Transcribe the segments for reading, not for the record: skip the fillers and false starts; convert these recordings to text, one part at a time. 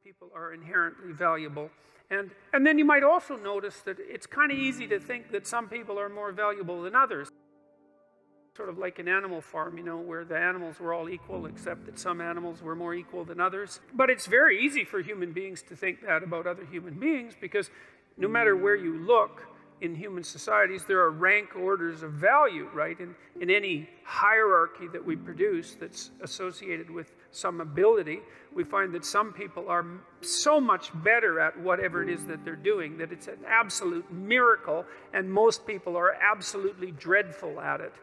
people are inherently valuable. And then you might also notice that it's kind of easy to think that some people are more valuable than others. Sort of like an animal farm, you know, where the animals were all equal, except that some animals were more equal than others. But it's very easy for human beings to think that about other human beings, because no matter where you look in human societies, there are rank orders of value, right? In any hierarchy that we produce that's associated with some ability, we find that some people are so much better at whatever it is that they're doing that it's an absolute miracle, and most people are absolutely dreadful at it.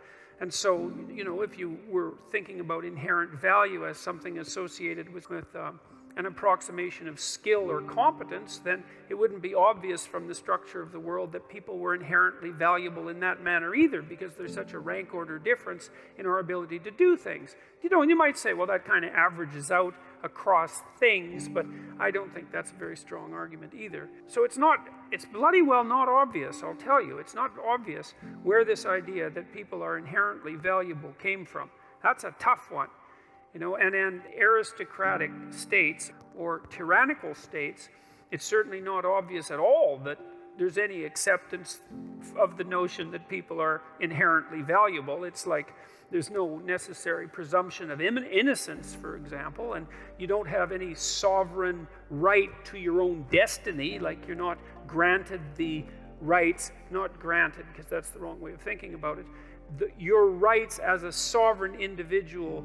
And so, you know, if you were thinking about inherent value as something associated with an approximation of skill or competence, then it wouldn't be obvious from the structure of the world that people were inherently valuable in that manner either, because there's such a rank order difference in our ability to do things. You know, and you might say, well, that kind of averages out across things, but I don't think that's a very strong argument either. So it's bloody well not obvious, I'll tell you. It's not obvious where this idea that people are inherently valuable came from. That's a tough one. You know, and in aristocratic states or tyrannical states, it's certainly not obvious at all that there's any acceptance of the notion that people are inherently valuable. It's like there's no necessary presumption of innocence, for example, and you don't have any sovereign right to your own destiny, like you're not granted the rights, not granted because that's the wrong way of thinking about it, your rights as a sovereign individual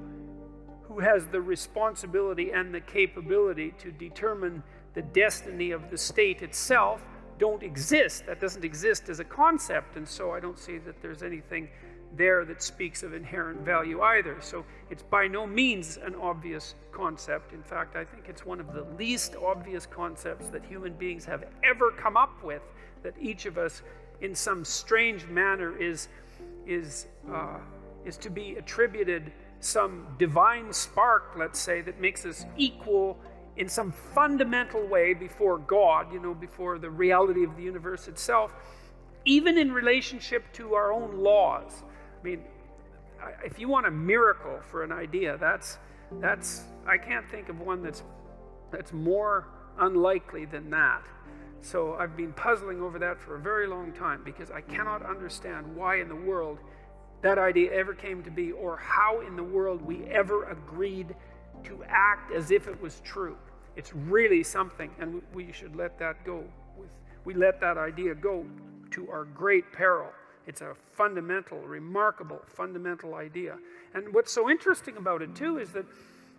who has the responsibility and the capability to determine the destiny of the state itself don't exist. That doesn't exist as a concept, and so I don't see that there's anything there that speaks of inherent value either. So it's by no means an obvious concept. In fact, I think it's one of the least obvious concepts that human beings have ever come up with, that each of us in some strange manner is to be attributed some divine spark, let's say, that makes us equal in some fundamental way before God, you know, before the reality of the universe itself, even in relationship to our own laws. I mean, if you want a miracle for an idea, that's I can't think of one that's more unlikely than that. So I've been puzzling over that for a very long time, because I cannot understand why in the world that idea ever came to be, or how in the world we ever agreed to act as if it was true. It's really something, and we should let that go. We let that idea go to our great peril. It's a fundamental, remarkable, fundamental idea. And what's so interesting about it too is that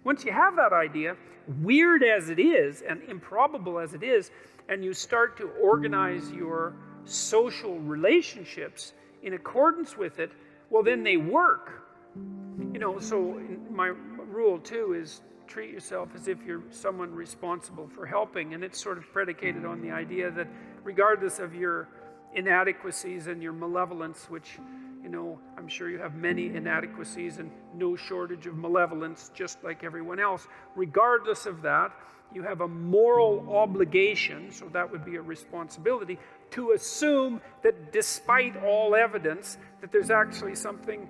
once you have that idea, weird as it is and improbable as it is, and you start to organize your social relationships in accordance with it, well, then they work. You know, so my rule too is treat yourself as if you're someone responsible for helping, and it's sort of predicated on the idea that regardless of your inadequacies and your malevolence, which, you know, I'm sure you have many inadequacies and no shortage of malevolence, just like everyone else, regardless of that, you have a moral obligation, so that would be a responsibility, to assume that despite all evidence, that there's actually something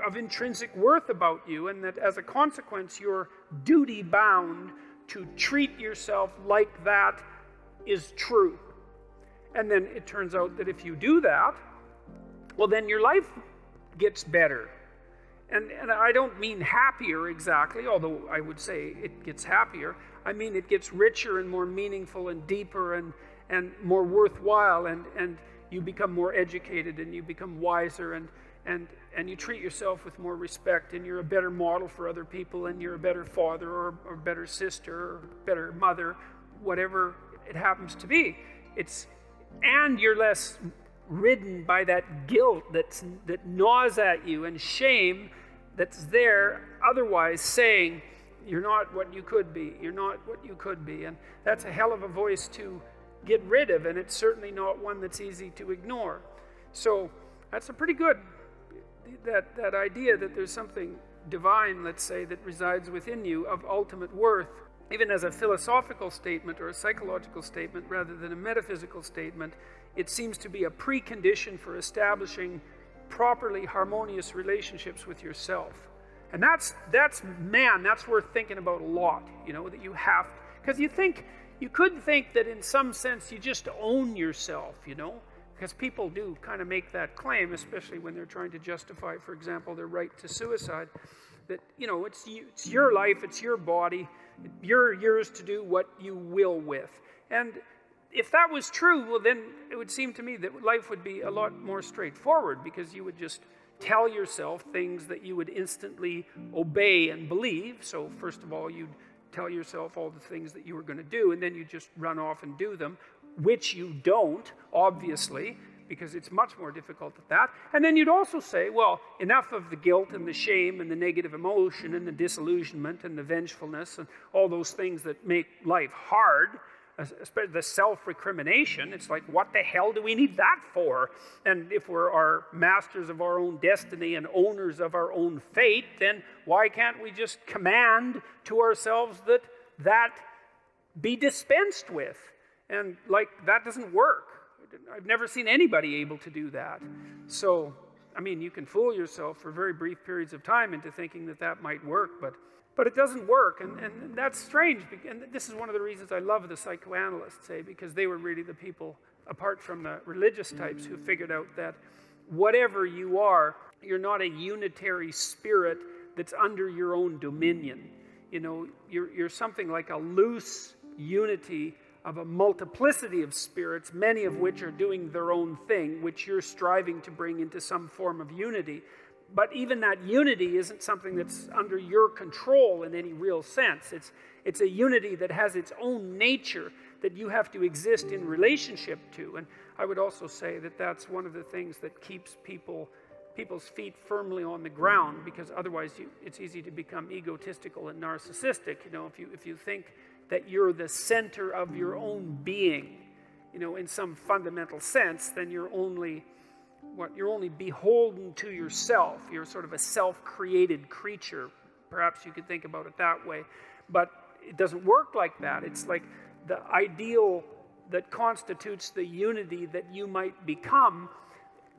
of intrinsic worth about you, and that as a consequence, you're duty-bound to treat yourself like that is true. And then it turns out that if you do that, well, then your life gets better. And I don't mean happier exactly, although I would say it gets happier. I mean it gets richer and more meaningful and deeper and more worthwhile, and you become more educated and you become wiser, and you treat yourself with more respect, and you're a better model for other people, and you're a better father or better sister or better mother, whatever it happens to be. And you're less ridden by that guilt that gnaws at you, and shame that's there otherwise saying you're not what you could be, you're not what you could be. And that's a hell of a voice to get rid of, and it's certainly not one that's easy to ignore. So that's a pretty good, that idea that there's something divine, let's say, that resides within you of ultimate worth, even as a philosophical statement or a psychological statement rather than a metaphysical statement, it seems to be a precondition for establishing properly harmonious relationships with yourself. And that's worth thinking about a lot, you know, that you have, Because you could think that in some sense you just own yourself, because people do kind of make that claim, especially when they're trying to justify, for example, their right to suicide, that, it's your life, it's your body, you're yours to do what you will with. And if that was true, well, then it would seem to me that life would be a lot more straightforward, because you would just tell yourself things that you would instantly obey and believe. So first of all, you'd tell yourself all the things that you were going to do, and then you just run off and do them, which you don't, obviously, because it's much more difficult than that. And then you'd also say, well, enough of the guilt and the shame and the negative emotion and the disillusionment and the vengefulness and all those things that make life hard, especially the self-recrimination. It's like, what the hell do we need that for? And if we're our masters of our own destiny and owners of our own fate, then why can't we just command to ourselves that be dispensed with? And that doesn't work. I've never seen anybody able to do that. So, you can fool yourself for very brief periods of time into thinking that might work, but it doesn't work, and that's strange. And this is one of the reasons I love the psychoanalysts, because they were really the people, apart from the religious types, who figured out that whatever you are, you're not a unitary spirit that's under your own dominion. You're something like a loose unity of a multiplicity of spirits, many of which are doing their own thing, which you're striving to bring into some form of unity. But even that unity isn't something that's under your control in any real sense. It's a unity that has its own nature that you have to exist in relationship to. And I would also say that that's one of the things that keeps people's feet firmly on the ground, because otherwise it's easy to become egotistical and narcissistic. If you think that you're the center of your own being, in some fundamental sense, then you're only beholden to yourself. You're sort of a self-created creature. Perhaps you could think about it that way. But it doesn't work like that. It's like the ideal that constitutes the unity that you might become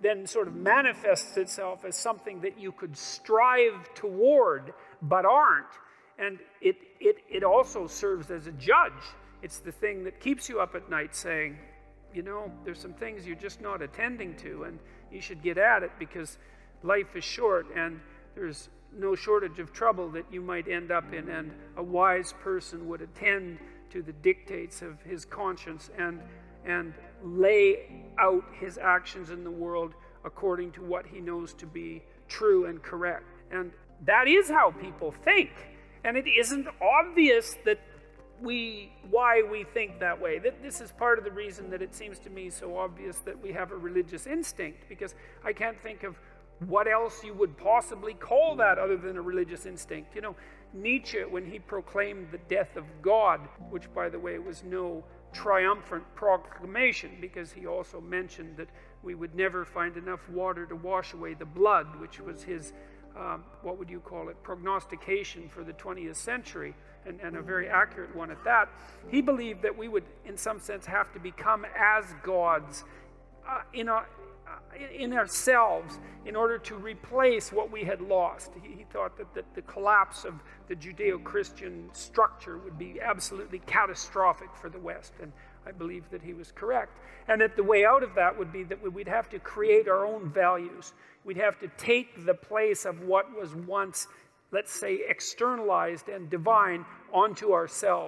then sort of manifests itself as something that you could strive toward but aren't. And it also serves as a judge. It's the thing that keeps you up at night saying, there's some things you're just not attending to, and you should get at it, because life is short and there's no shortage of trouble that you might end up in, and a wise person would attend to the dictates of his conscience and lay out his actions in the world according to what he knows to be true and correct. And that is how people think. And it isn't obvious why we think that way. This is part of the reason that it seems to me so obvious that we have a religious instinct, because I can't think of what else you would possibly call that other than a religious instinct. Nietzsche, when he proclaimed the death of God, which, by the way, was no triumphant proclamation, because he also mentioned that we would never find enough water to wash away the blood, which was his, what would you call it, prognostication for the 20th century, and a very accurate one at that. He believed that we would, in some sense, have to become as gods in ourselves in order to replace what we had lost. He thought that the collapse of the Judeo-Christian structure would be absolutely catastrophic for the West, and I believe that he was correct. And that the way out of that would be that we'd have to create our own values. We'd have to take the place of what was once, let's say, externalized and divine onto ourselves.